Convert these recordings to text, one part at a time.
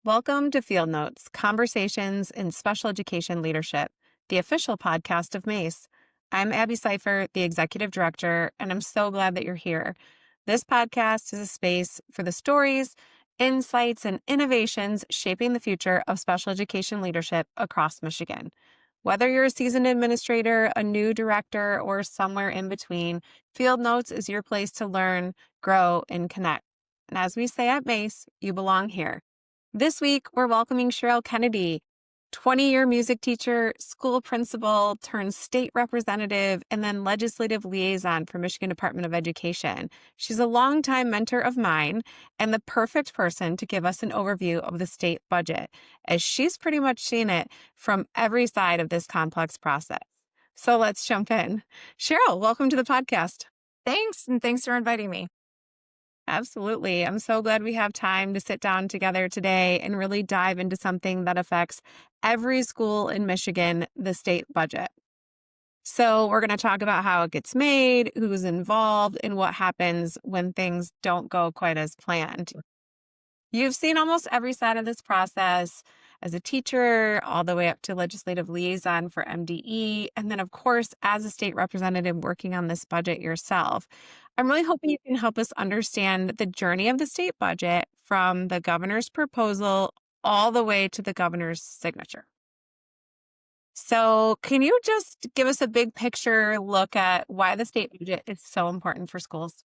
Welcome to Field Notes, Conversations in Special Education Leadership, the official podcast of MACE. I'm Abby Cypher, the Executive Director, and I'm so glad that you're here. This podcast is a space for the stories, insights, and innovations shaping the future of special education leadership across Michigan. Whether you're a seasoned administrator, a new director, or somewhere in between, Field Notes is your place to learn, grow, and connect. And as we say at MACE, you belong here. This week, we're welcoming Sheryl Kennedy, 20-year music teacher, school principal, turned state representative, and then legislative liaison for Michigan Department of Education. She's a longtime mentor of mine and the perfect person to give us an overview of the state budget, as she's pretty much seen it from every side of this complex process. So let's jump in. Sheryl, welcome to the podcast. Thanks, and thanks for inviting me. Absolutely. I'm so glad we have time to sit down together today and really dive into something that affects every school in Michigan, the state budget. So we're going to talk about how it gets made, who's involved, and what happens when things don't go quite as planned. You've seen almost every side of this process as a teacher, all the way up to legislative liaison for MDE, and then, of course, as a state representative working on this budget yourself. I'm really hoping you can help us understand the journey of the state budget from the governor's proposal all the way to the governor's signature. So can you just give us a big picture look at why the state budget is so important for schools?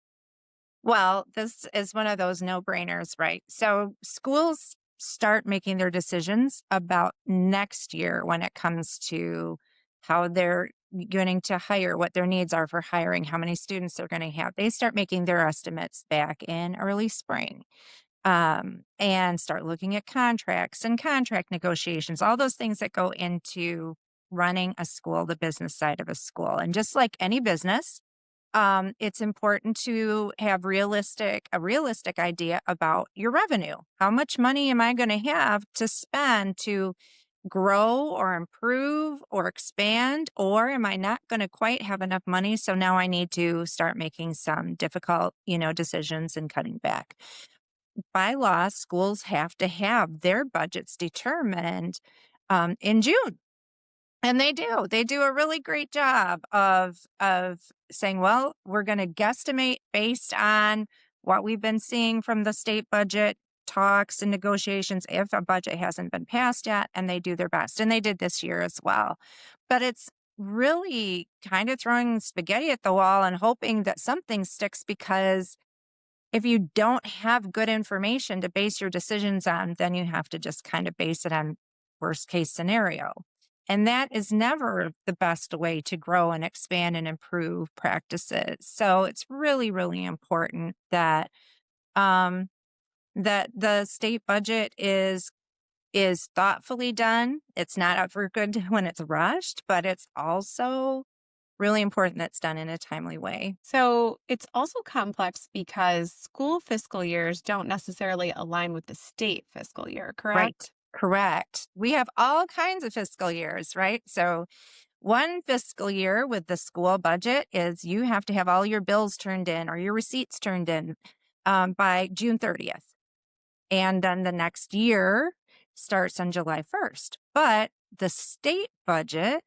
Well, this is one of those no-brainers, right? So schools start making their decisions about next year when it comes to how they're going to hire, what their needs are for hiring, how many students they're going to have. They start making their estimates back in early spring, and start looking at contracts and contract negotiations, all those things that go into running a school, the business side of a school. And just like any business, it's important to have a realistic idea about your revenue. How much money am I going to have to spend to grow or improve or expand? Or am I not going to quite have enough money? So now I need to start making some difficult, decisions and cutting back. By law, schools have to have their budgets determined in June. And they do. They do a really great job of saying, well, we're going to guesstimate based on what we've been seeing from the state budget talks and negotiations if a budget hasn't been passed yet, and they do their best. And they did this year as well. But it's really kind of throwing spaghetti at the wall and hoping that something sticks, because if you don't have good information to base your decisions on, then you have to just kind of base it on worst case scenario. And that is never the best way to grow and expand and improve practices. So it's really, really important that that the state budget is thoughtfully done. It's not up for good when it's rushed, but it's also really important that it's done in a timely way. So it's also complex because school fiscal years don't necessarily align with the state fiscal year, correct? Right. Correct. We have all kinds of fiscal years, right? So one fiscal year with the school budget is you have to have all your bills turned in or your receipts turned in by June 30th. And then the next year starts on July 1st. But the state budget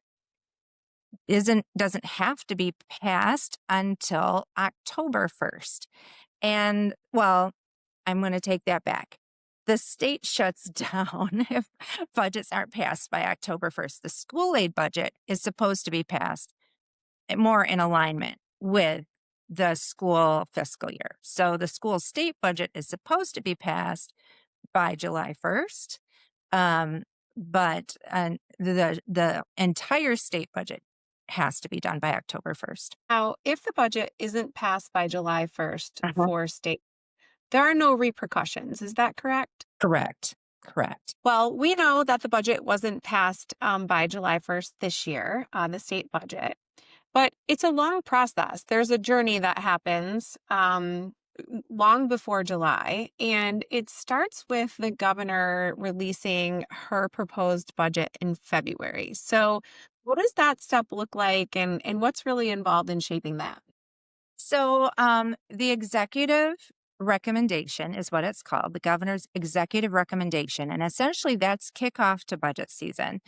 doesn't have to be passed until October 1st. And well, I'm going to take that back. The state shuts down if budgets aren't passed by October 1st. The school aid budget is supposed to be passed more in alignment with the school fiscal year. So the school state budget is supposed to be passed by July 1st. But the entire state budget has to be done by October 1st. Now, if the budget isn't passed by July 1st for state, there are no repercussions. Is that correct? Correct. Well, we know that the budget wasn't passed by July 1st this year, the state budget, but it's a long process. There's a journey that happens long before July, and it starts with the governor releasing her proposed budget in February. So What does that step look like and what's really involved in shaping that? So, the executive recommendation is what it's called, the governor's executive recommendation. And essentially, that's kickoff to budget season.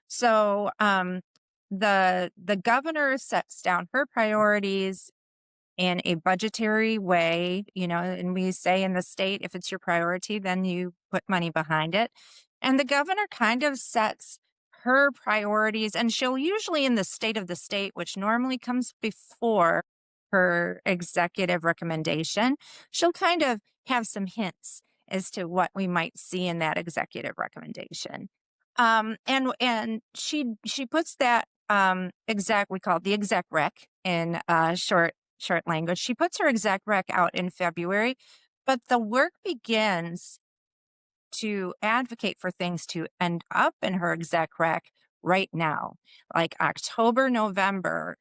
So, the governor sets down her priorities in a budgetary way, and we say in the state, if it's your priority, then you put money behind it. And the governor kind of sets her priorities, and she'll usually in the state of the state, which normally comes before her executive recommendation, she'll kind of have some hints as to what we might see in that executive recommendation. And she puts that we call it the exec rec in short language. She puts her exec rec out in February, but the work begins to advocate for things to end up in her exec rec right now. Like October, November,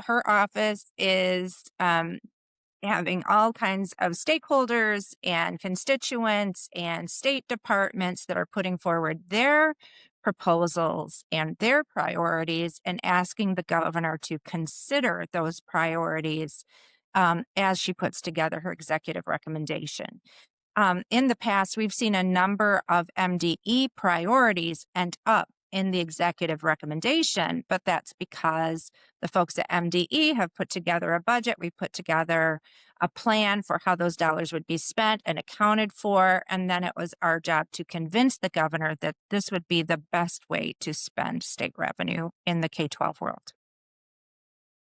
her office is having all kinds of stakeholders and constituents and state departments that are putting forward their proposals and their priorities and asking the governor to consider those priorities as she puts together her executive recommendation. In the past, we've seen a number of MDE priorities end up in the executive recommendation, but that's because the folks at MDE have put together a budget. We put together a plan for how those dollars would be spent and accounted for. And then it was our job to convince the governor that this would be the best way to spend state revenue in the K-12 world.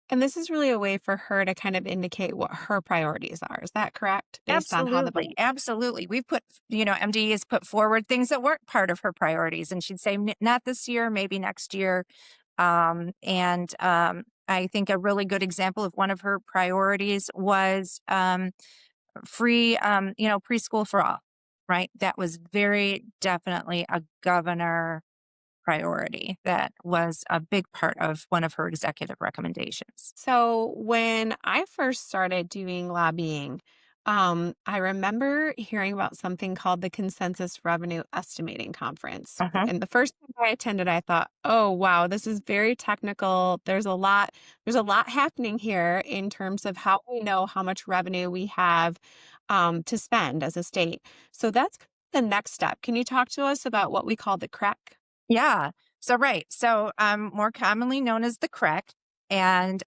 And this is really a way for her to kind of indicate what her priorities are. Is that correct? Based on how the Absolutely. Absolutely. We've put, MDE has put forward things that weren't part of her priorities. And she'd say, Not this year, maybe next year." And I think a really good example of one of her priorities was free, preschool for all, right? That was very definitely a governor priority. That was a big part of one of her executive recommendations. So when I first started doing lobbying, I remember hearing about something called the Consensus Revenue Estimating Conference. Uh-huh. And the first time I attended, I thought, oh wow, this is very technical. There's a lot happening here in terms of how we know how much revenue we have to spend as a state. So that's the next step. Can you talk to us about what we call the CREC? Yeah. So more commonly known as the CREC, and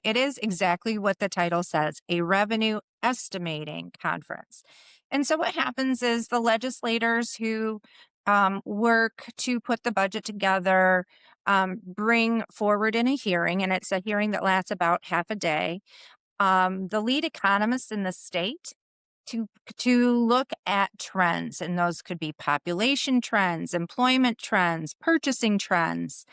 it is exactly what the title says, a revenue estimating conference. And so what happens is the legislators who work to put the budget together bring forward in a hearing, and it's a hearing that lasts about half a day, the lead economists in the state to look at trends, and those could be population trends, employment trends, purchasing trends.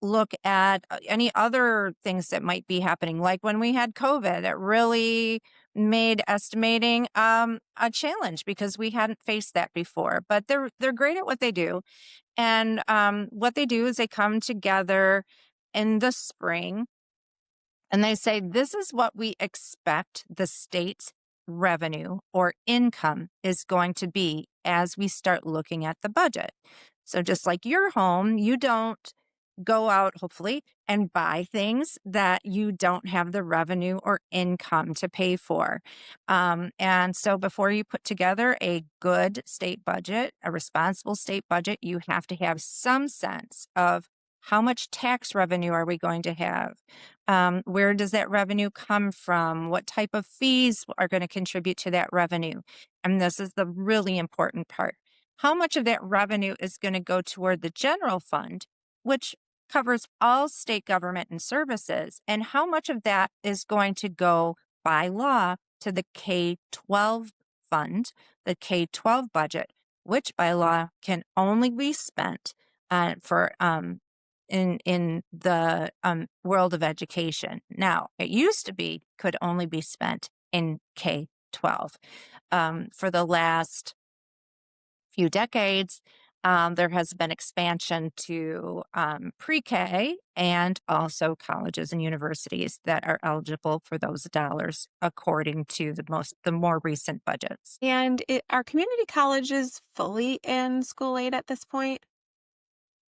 Look at any other things that might be happening, like when we had COVID. It really made estimating a challenge because we hadn't faced that before. But they're great at what they do, and what they do is they come together in the spring and they say, this is what we expect the state's revenue or income is going to be as we start looking at the budget. So just like your home, you don't go out, hopefully, and buy things that you don't have the revenue or income to pay for. And so before you put together a good state budget, a responsible state budget, you have to have some sense of how much tax revenue are we going to have? Where does that revenue come from? What type of fees are going to contribute to that revenue? And this is the really important part. How much of that revenue is going to go toward the general fund, which covers all state government and services, and how much of that is going to go by law to the K-12 fund, the K-12 budget, which by law can only be spent for in the world of education. Now, it used to be could only be spent in K-12. For the last few decades, there has been expansion to pre-K and also colleges and universities that are eligible for those dollars according to the more recent budgets. And are community colleges fully in school aid at this point?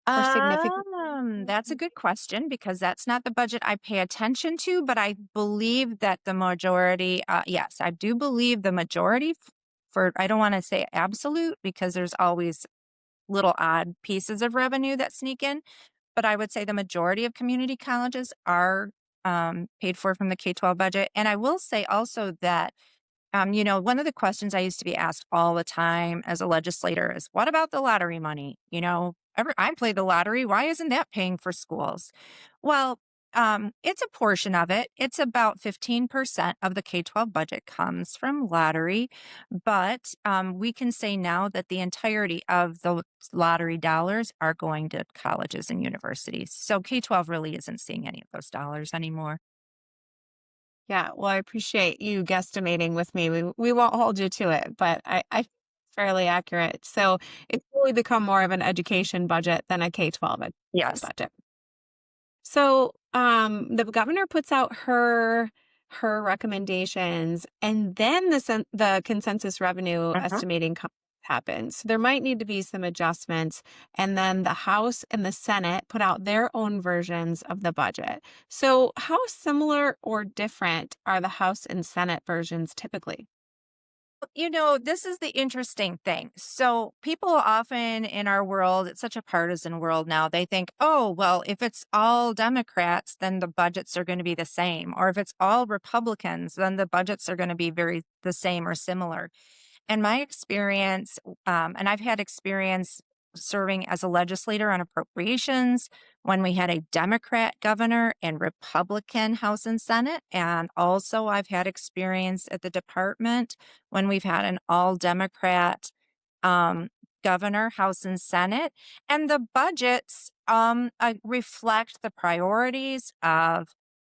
or significant? That's a good question because that's not the budget I pay attention to, but I believe that the majority, yes, I do believe the majority for, I don't want to say absolute because there's always little odd pieces of revenue that sneak in, but I would say the majority of community colleges are paid for from the K-12 budget. And I will say also that one of the questions I used to be asked all the time as a legislator is, what about the lottery money? I play the lottery. Why isn't that paying for schools? Well, it's a portion of it. It's about 15% of the K-12 budget comes from lottery. But we can say now that the entirety of the lottery dollars are going to colleges and universities. So K-12 really isn't seeing any of those dollars anymore. Yeah, well, I appreciate you guesstimating with me. We won't hold you to it, but I think it's fairly accurate. So it's really become more of an education budget than a K-12 education Yes. budget. So, the governor puts out her recommendations, and then the consensus revenue Mhm. estimating happens. So there might need to be some adjustments, and then the House and the Senate put out their own versions of the budget. So, how similar or different are the House and Senate versions typically? This is the interesting thing. So, people often in our world, it's such a partisan world now, they think, oh, well, if it's all Democrats, then the budgets are going to be the same. Or if it's all Republicans, then the budgets are going to be very the same or similar. And my experience, and I've had experience serving as a legislator on appropriations when we had a Democrat governor and Republican House and Senate. And also, I've had experience at the department when we've had an all Democrat um, governor, House and Senate. And the budgets reflect the priorities of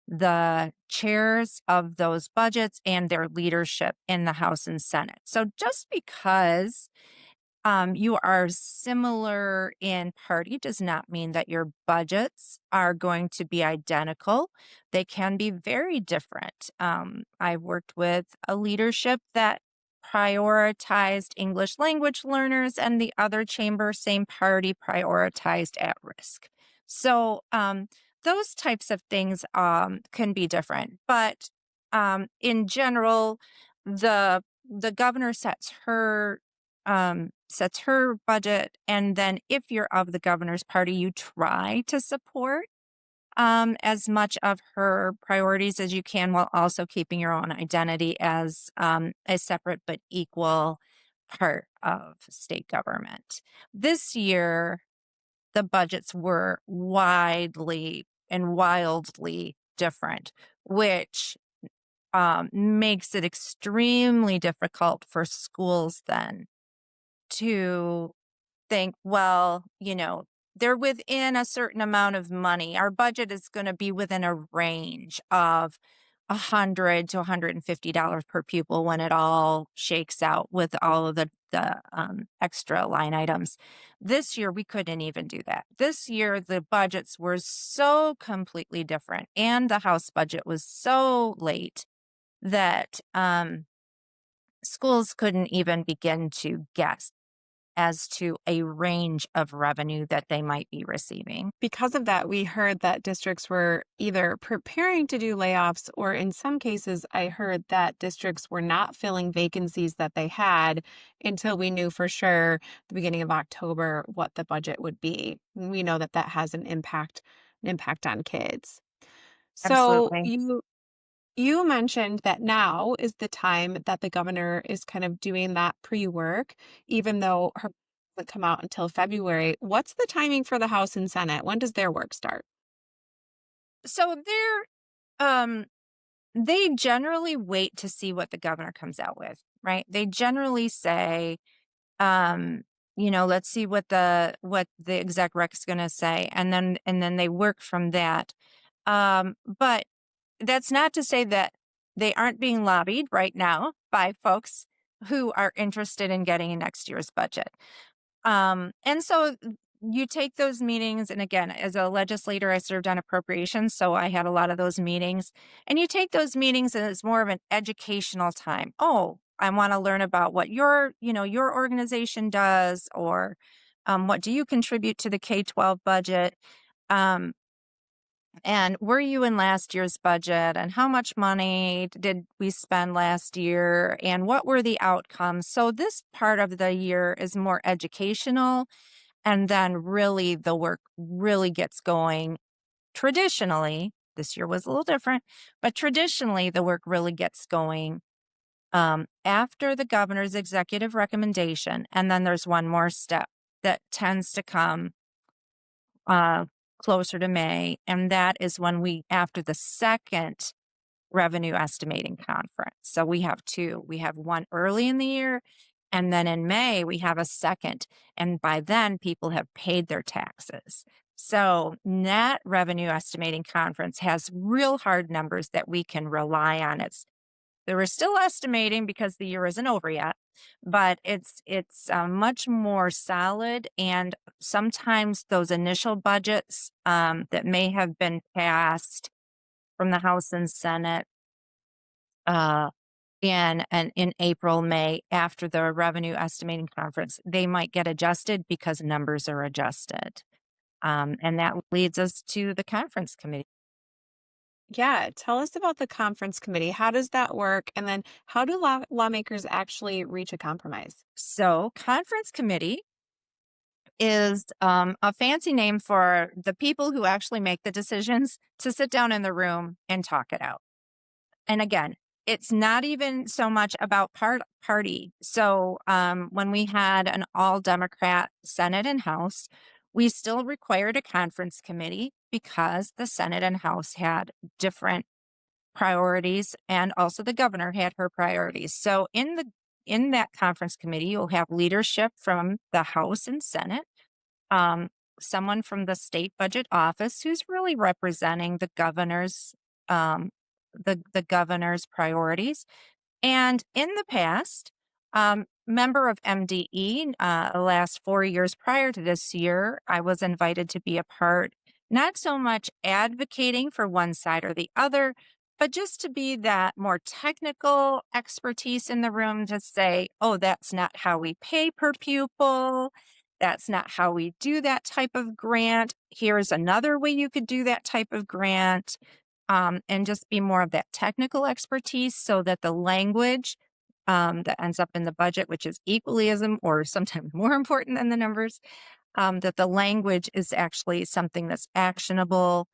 the chairs of those budgets and their leadership in the House and Senate. So just because you are similar in party does not mean that your budgets are going to be identical. They can be very different. I've worked with a leadership that prioritized English language learners, and the other chamber, same party, prioritized at risk. So those types of things can be different. But in general, the governor sets her budget. And then if you're of the governor's party, you try to support as much of her priorities as you can while also keeping your own identity as a separate but equal part of state government. This year, the budgets were widely and wildly different, which makes it extremely difficult for schools then to think, well, they're within a certain amount of money. Our budget is going to be within a range of $100 to $150 per pupil when it all shakes out with all of the extra line items. This year, we couldn't even do that. This year, the budgets were so completely different, and the House budget was so late that schools couldn't even begin to guess as to a range of revenue that they might be receiving. Because of that, we heard that districts were either preparing to do layoffs, or in some cases, I heard that districts were not filling vacancies that they had until we knew for sure the beginning of October what the budget would be. And we know that that has an impact on kids. So Absolutely. you mentioned that now is the time that the governor is kind of doing that pre-work, even though her doesn't come out until February. What's the timing for the House and Senate? When does their work start? So um they generally wait to see what the governor comes out with, right? They generally say, let's see what the exec rec's going to say, and then they work from that. But that's not to say that they aren't being lobbied right now by folks who are interested in getting next year's budget. And so you take those meetings, and again, as a legislator, I served on appropriations, so I had a lot of those meetings. And you take those meetings, and it's more of an educational time. Oh, I want to learn about what your organization does, or What do you contribute to the K-12 budget? Um, and were you in last year's budget? And how much money did we spend last year? And what were the outcomes? So this part of the year is more educational. And then really the work really gets going traditionally. This year was a little different, but traditionally the work really gets going after the governor's executive recommendation. And then there's one more step that tends to come uh, closer to May. And that is when after the second revenue estimating conference. So we have two. We have one early in the year, and then in May, we have a second. And by then, people have paid their taxes. So that revenue estimating conference has real hard numbers that we can rely on. We're still estimating because the year isn't over yet, but it's much more solid. And sometimes those initial budgets that may have been passed from the House and Senate uh, in April, May, after the revenue estimating conference, they might get adjusted because numbers are adjusted. And that leads us to the conference committee. Yeah, tell us about the conference committee. How does that work? And then how do lawmakers actually reach a compromise? So, conference committee is a fancy name for the people who actually make the decisions to sit down in the room and talk it out. And again, it's not even so much about party. So when we had an all Democrat Senate and House, we still required a conference committee because the Senate and House had different priorities, and also the governor had her priorities. So in that conference committee, you'll have leadership from the House and Senate, um, someone from the state budget office who's really representing um, the governor's priorities. And in the past, member of MDE, the last 4 years prior to this year, I was invited to be a part, not so much advocating for one side or the other, but just to be that more technical expertise in the room to say, oh, that's not how we pay per pupil. That's not how we do that type of grant. Here's another way you could do that type of grant. And just be more of that technical expertise so that the language that ends up in the budget, which is equally as or sometimes more important than the numbers, that the language is actually something that's actionable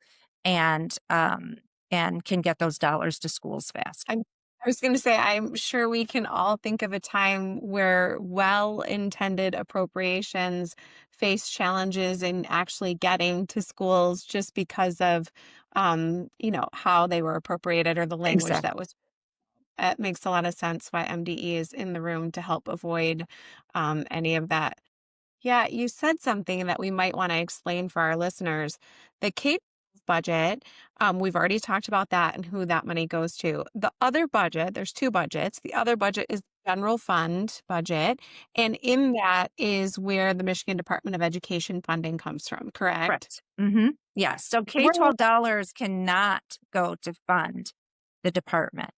and can get those dollars to schools fast. I was going to say, I'm sure we can all think of a time where well-intended appropriations face challenges in actually getting to schools just because of, how they were appropriated or the language that Exactly. was. It makes a lot of sense why MDE is in the room to help avoid any of that. Yeah, you said something that we might want to explain for our listeners. The K budget, we've already talked about that and who that money goes to. The other budget, there's two budgets. The other budget is general fund budget, and in that is where the Michigan Department of Education funding comes from, correct? Correct. Yes. So Where K-12 dollars cannot go to fund the department.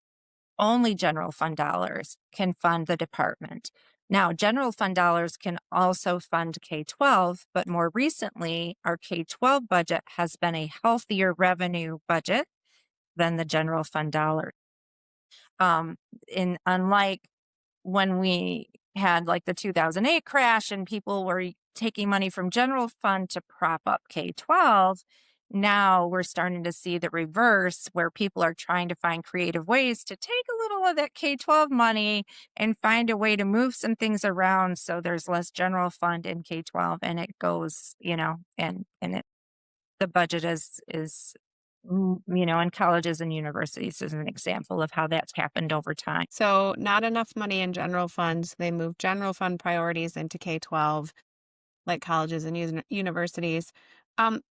Only general fund dollars can fund the department. Now, general fund dollars can also fund K-12, but more recently, our K-12 budget has been a healthier revenue budget than the general fund dollar. Unlike when we had like the 2008 crash and people were taking money from general fund to prop up K-12, now we're starting to see the reverse where people are trying to find creative ways to take a little of that K-12 money and find a way to move some things around so there's less general fund in K-12 and it goes, the budget is in colleges and universities is an example of how that's happened over time. So not enough money in general funds. They move general fund priorities into K-12, like colleges and universities.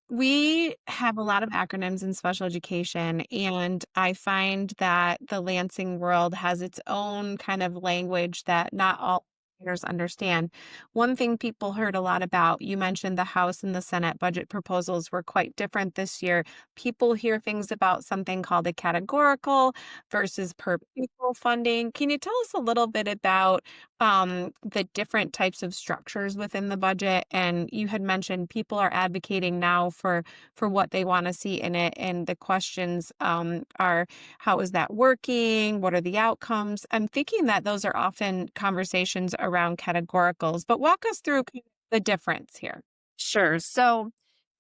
We have a lot of acronyms in special education, and I find that the Lansing world has its own kind of language that not all leaders understand. One thing people heard a lot about, you mentioned the House and the Senate budget proposals were quite different this year. People hear things about something called a categorical versus per pupil funding. Can you tell us a little bit about the different types of structures within the budget, and you had mentioned people are advocating now for what they want to see in it, and the questions are, how is that working? What are the outcomes? I'm thinking that those are often conversations around categoricals, but walk us through the difference here. Sure. So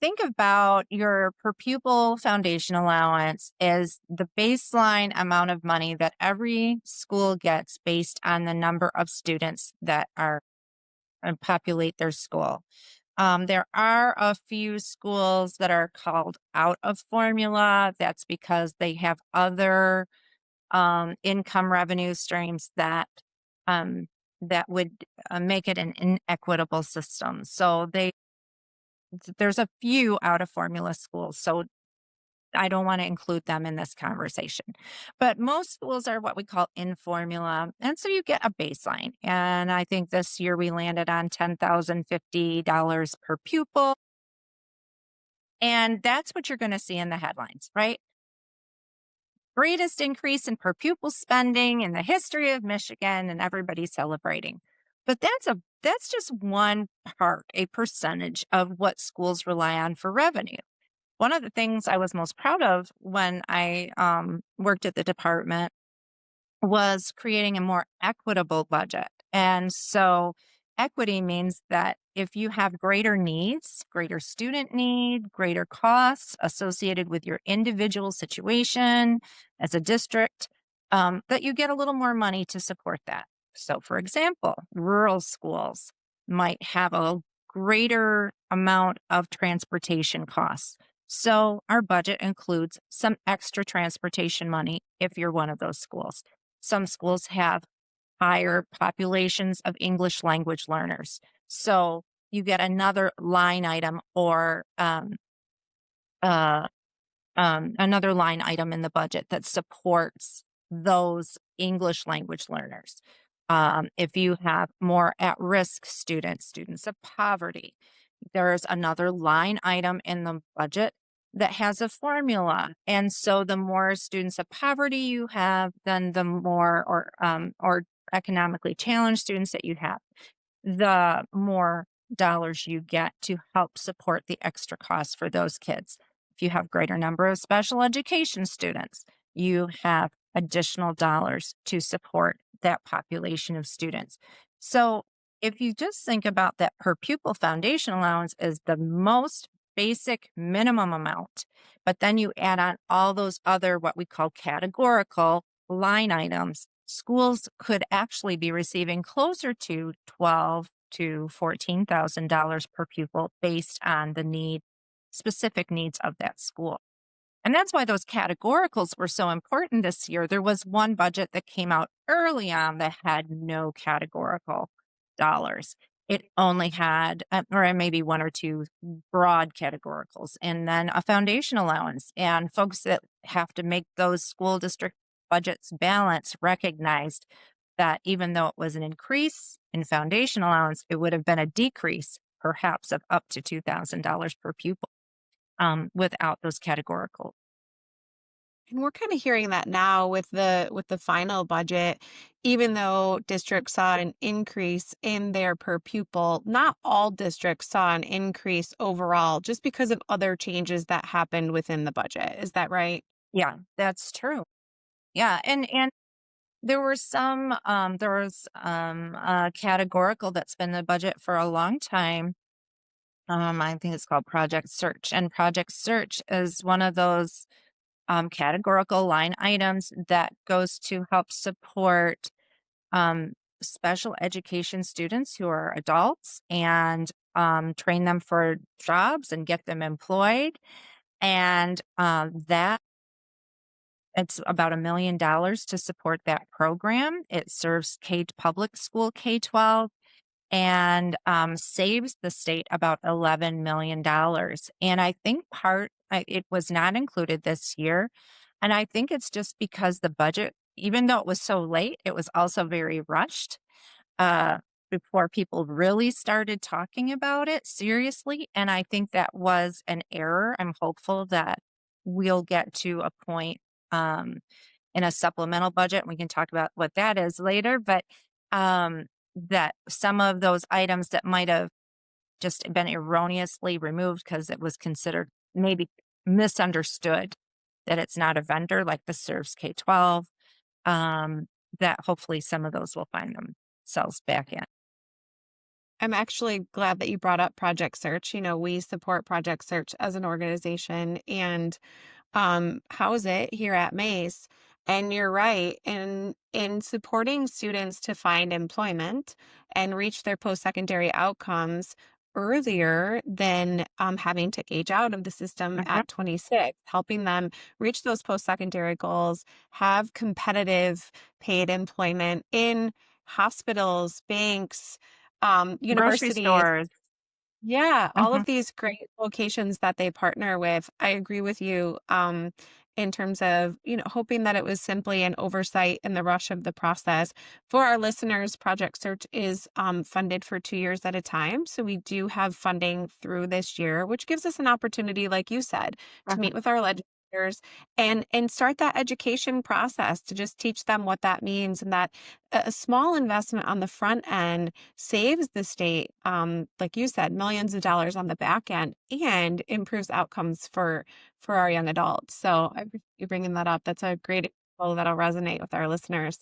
think about your per pupil foundation allowance as the baseline amount of money that every school gets based on the number of students that are populate their school. There are a few schools that are called out of formula. That's because they have other income revenue streams um, that would make it an inequitable system. So there's a few out of formula schools. So I don't want to include them in this conversation. But most schools are what we call in formula. And so you get a baseline. And I think this year we landed on $10,050 per pupil. And that's what you're going to see in the headlines, right? Greatest increase in per pupil spending in the history of Michigan, and everybody's celebrating. But that's just one part, a percentage of what schools rely on for revenue. One of the things I was most proud of when I worked at the department was creating a more equitable budget. And so equity means that if you have greater needs, greater student need, greater costs associated with your individual situation as a district, that you get a little more money to support that. So, for example, rural schools might have a greater amount of transportation costs. So, our budget includes some extra transportation money if you're one of those schools. Some schools have higher populations of English language learners. So you get another line item or uh, another line item in the budget that supports those English language learners. If you have more at risk students, students of poverty, there's another line item in the budget that has a formula. And so the more students of poverty you have, then the more or economically challenged students that you have, the more dollars you get to help support the extra costs for those kids. If you have greater number of special education students, you have additional dollars to support that population of students. So if you just think about that per pupil foundation allowance as the most basic minimum amount, but then you add on all those other what we call categorical line items, schools could actually be receiving closer to to $14,000 per pupil based on the specific needs of that school. And that's why those categoricals were so important this year. There was one budget that came out early on that had no categorical dollars. It only had, or maybe one or two broad categoricals, and then a foundation allowance. And folks that have to make those school district budgets balance recognized that even though it was an increase in foundation allowance, it would have been a decrease, perhaps of up to $2,000 per pupil without those categorical. And we're kind of hearing that now with the final budget, even though districts saw an increase in their per pupil, not all districts saw an increase overall just because of other changes that happened within the budget. Is that right? Yeah, that's true. Yeah, and there were there was a categorical that's been in the budget for a long time. I think it's called Project Search, and Project Search is one of those categorical line items that goes to help support um, special education students who are adults and train them for jobs and get them employed. And that it's about $1 million to support that program. It serves public school K-12 and saves the state about $11 million. And I think it was not included this year. And I think it's just because the budget, even though it was so late, it was also very rushed uh, before people really started talking about it seriously. And I think that was an error. I'm hopeful that we'll get to a point um, in a supplemental budget. We can talk about what that is later. But um, that some of those items that might have just been erroneously removed because it was considered maybe misunderstood that it's not a vendor like the serves K-12, that hopefully some of those will find themselves back in. I'm actually glad that you brought up Project Search. We support Project Search as an organization and house it here at Mace. And you're right. In supporting students to find employment and reach their post-secondary outcomes earlier than having to age out of the system Mhm. at 26, helping them reach those post-secondary goals, have competitive paid employment in hospitals, banks, Grocery universities. stores. Yeah, all Mhm. of these great locations that they partner with. I agree with you in terms of, hoping that it was simply an oversight in the rush of the process. For our listeners, Project Search is funded for 2 years at a time. So we do have funding through this year, which gives us an opportunity, like you said, to Mhm. meet with our legislators and start that education process to just teach them what that means, and that a small investment on the front end saves the state, like you said, millions of dollars on the back end and improves outcomes for our young adults. So I appreciate you bringing that up. That's a great example that'll resonate with our listeners.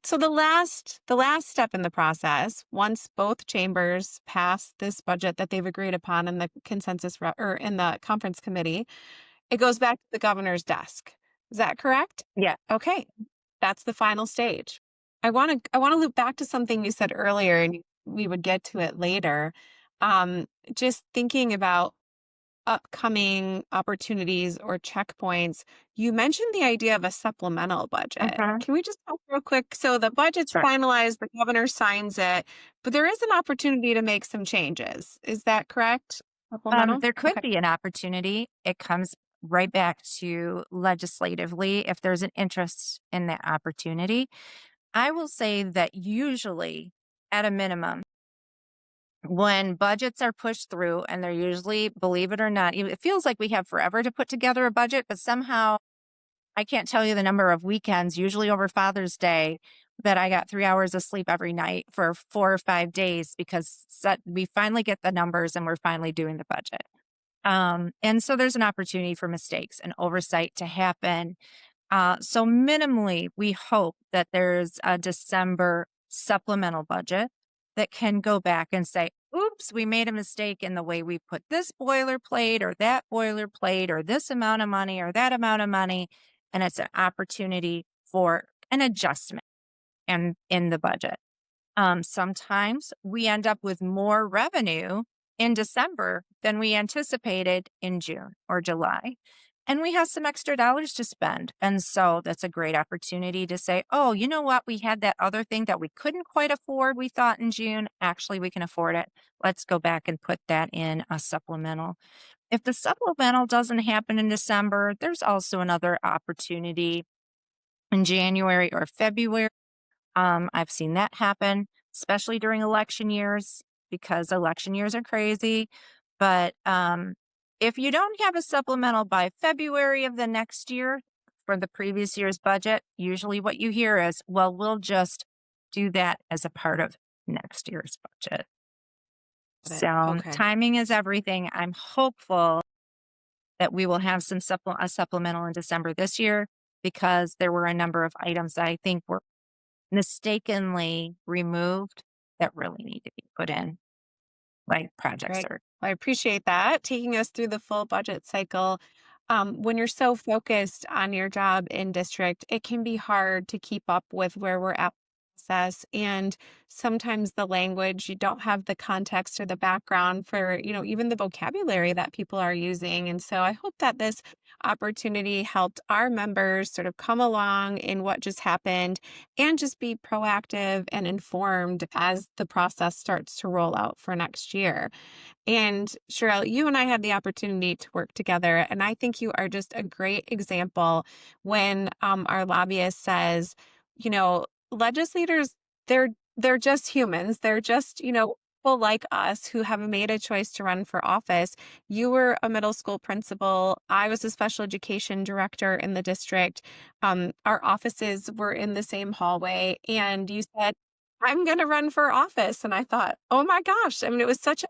So the last step in the process, once both chambers pass this budget that they've agreed upon in the or in the conference committee, it goes back to the governor's desk. Is that correct? Yeah. Okay, that's the final stage. I want to loop back to something you said earlier, and we would get to it later. Um, just thinking about upcoming opportunities or checkpoints, you mentioned the idea of a supplemental budget. Mhm. Can we just talk real quick? So the budget's Sure. finalized, the governor signs it, but there is an opportunity to make some changes. Is that correct? Supplemental? There could Okay. be an opportunity. It comes right back to legislatively if there's an interest in that opportunity. I will say that usually, at a minimum, when budgets are pushed through, and they're usually, believe it or not, it feels like we have forever to put together a budget, but somehow I can't tell you the number of weekends, usually over Father's Day, that I got 3 hours of sleep every night for 4 or 5 days because we finally get the numbers and we're finally doing the budget. And so there's an opportunity for mistakes and oversight to happen. So minimally, we hope that there's a December supplemental budget that can go back and say, oops, we made a mistake in the way we put this boilerplate or that boilerplate or this amount of money or that amount of money. And it's an opportunity for an adjustment and in the budget. Sometimes we end up with more revenue in December than we anticipated in June or July. And we have some extra dollars to spend. And so that's a great opportunity to say, oh, you know what? We had that other thing that we couldn't quite afford, we thought in June. Actually, we can afford it. Let's go back and put that in a supplemental. If the supplemental doesn't happen in December, there's also another opportunity in January or February. I've seen that happen, especially during election years, because election years are crazy. But if you don't have a supplemental by February of the next year for the previous year's budget, usually what you hear is, well, we'll just do that as a part of next year's budget. Got it. So Okay. timing is everything. I'm hopeful that we will have a supplemental in December this year because there were a number of items that I think were mistakenly removed that really need to be put in, like project Great. search. Well, I appreciate that, taking us through the full budget cycle. When you're so focused on your job in district, it can be hard to keep up with where we're at with the process. And sometimes the language, you don't have the context or the background for, even the vocabulary that people are using. And so I hope that this opportunity helped our members sort of come along in what just happened and just be proactive and informed as the process starts to roll out for next year. And Sheryl, you and I had the opportunity to work together, and I think you are just a great example when our lobbyist says, legislators, they're just humans. They're just, people like us who have made a choice to run for office. You were a middle school principal. I was a special education director in the district. Our offices were in the same hallway, and you said, I'm going to run for office. And I thought, oh my gosh. I mean, it was such a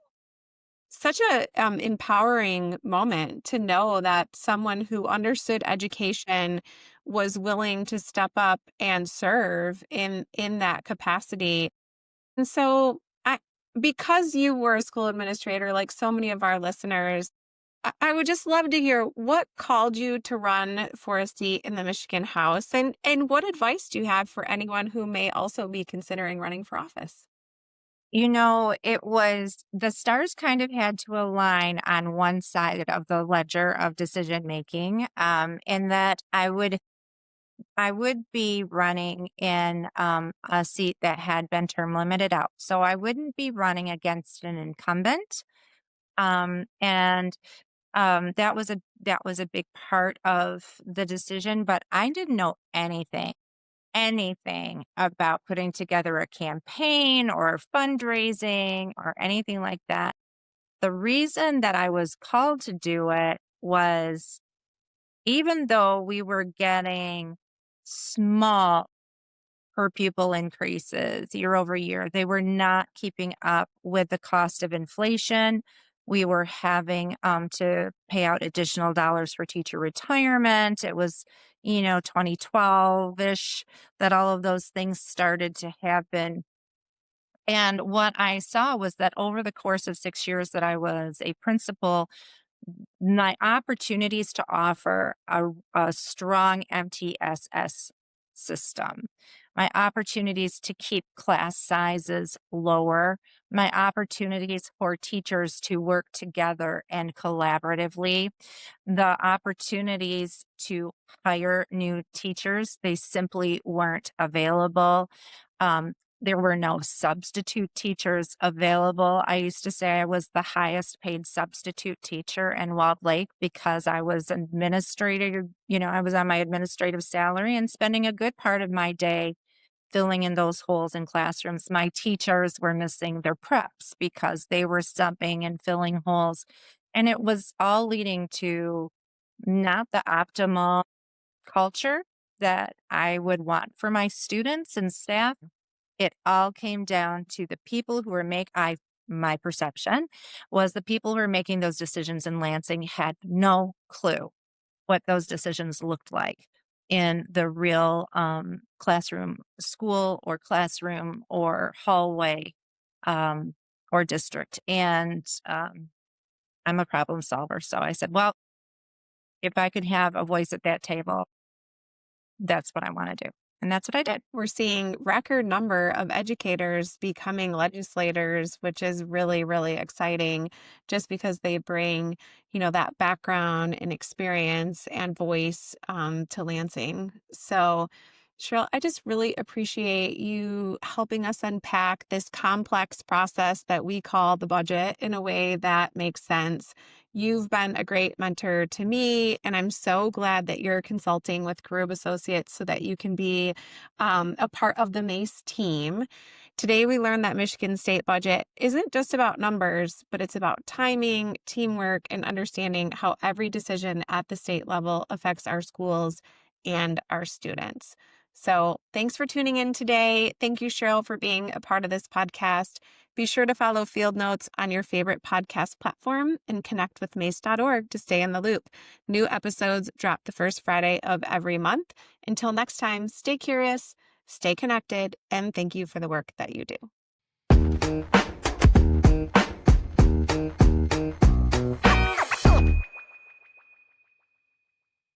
empowering moment to know that someone who understood education was willing to step up and serve in that capacity. And so because you were a school administrator, like so many of our listeners, I would just love to hear what called you to run for a seat in the Michigan House, and what advice do you have for anyone who may also be considering running for office? It was the stars kind of had to align on one side of the ledger of decision making, in that I would be running in a seat that had been term limited out. So I wouldn't be running against an incumbent. And that was a big part of the decision, but I didn't know anything about putting together a campaign or fundraising or anything like that. The reason that I was called to do it was, even though we were getting small per pupil increases year over year, they were not keeping up with the cost of inflation. We were having to pay out additional dollars for teacher retirement. It was, 2012 ish that all of those things started to happen. And what I saw was that over the course of 6 years that I was a principal, my opportunities to offer a strong MTSS system, my opportunities to keep class sizes lower, my opportunities for teachers to work together and collaboratively, the opportunities to hire new teachers, they simply weren't available. There were no substitute teachers available. I used to say I was the highest paid substitute teacher in Walled Lake because I was administrative, I was on my administrative salary and spending a good part of my day filling in those holes in classrooms. My teachers were missing their preps because they were subbing and filling holes. And it was all leading to not the optimal culture that I would want for my students and staff. It all came down to the people who were my perception was the people who were making those decisions in Lansing had no clue what those decisions looked like in the real classroom, school or classroom or hallway, or district. And I'm a problem solver. So I said, well, if I could have a voice at that table, that's what I want to do. And that's what I did. We're seeing record number of educators becoming legislators, which is really, really exciting just because they bring, that background and experience and voice to Lansing. So, Sheryl, I just really appreciate you helping us unpack this complex process that we call the budget in a way that makes sense. You've been a great mentor to me, and I'm so glad that you're consulting with Karub Associates so that you can be a part of the MACE team. Today, we learned that Michigan state budget isn't just about numbers, but it's about timing, teamwork, and understanding how every decision at the state level affects our schools and our students. So thanks for tuning in today. Thank you, Sheryl, for being a part of this podcast. Be sure to follow Field Notes on your favorite podcast platform and connect with mace.org to stay in the loop. New episodes drop the first Friday of every month. Until next time, stay curious, stay connected, and thank you for the work that you do.